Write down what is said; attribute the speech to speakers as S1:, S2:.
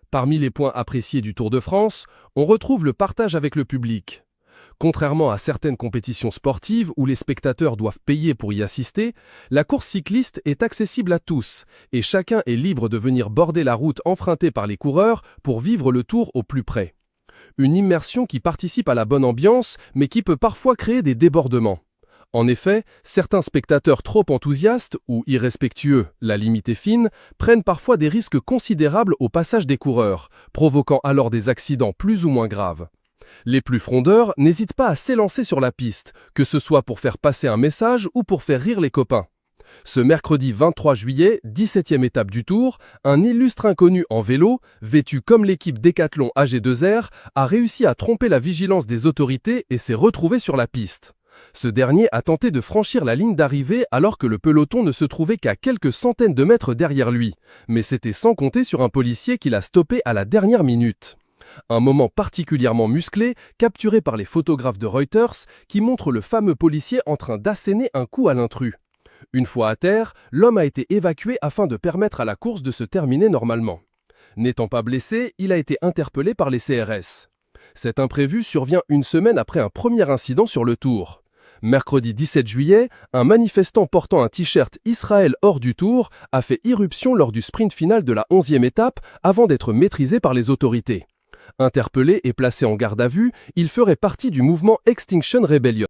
S1: Parmi les points appréciés du Tour de France, on retrouve le partage avec le public. Contrairement à certaines compétitions sportives où les spectateurs doivent payer pour y assister, la course cycliste est accessible à tous et chacun est libre de venir border la route empruntée par les coureurs pour vivre le Tour au plus près. Une immersion qui participe à la bonne ambiance mais qui peut parfois créer des débordements. En effet, certains spectateurs trop enthousiastes ou irrespectueux, la limite est fine, prennent parfois des risques considérables au passage des coureurs, provoquant alors des accidents plus ou moins graves. Les plus frondeurs n'hésitent pas à s'élancer sur la piste, que ce soit pour faire passer un message ou pour faire rire les copains. Ce mercredi 23 juillet, 17e étape du Tour, un illustre inconnu en vélo, vêtu comme l'équipe Décathlon AG2R, a réussi à tromper la vigilance des autorités et s'est retrouvé sur la piste. Ce dernier a tenté de franchir la ligne d'arrivée alors que le peloton ne se trouvait qu'à quelques centaines de mètres derrière lui, mais c'était sans compter sur un policier qui l'a stoppé à la dernière minute. Un moment particulièrement musclé, capturé par les photographes de Reuters, qui montre le fameux policier en train d'asséner un coup à l'intrus. Une fois à terre, l'homme a été évacué afin de permettre à la course de se terminer normalement. N'étant pas blessé, il a été interpellé par les CRS. Cet imprévu survient une semaine après un premier incident sur le Tour. Mercredi 17 juillet, un manifestant portant un t-shirt Israël hors du Tour a fait irruption lors du sprint final de la 11e étape avant d'être maîtrisé par les autorités. Interpellé et placé en garde à vue, il ferait partie du mouvement Extinction Rebellion.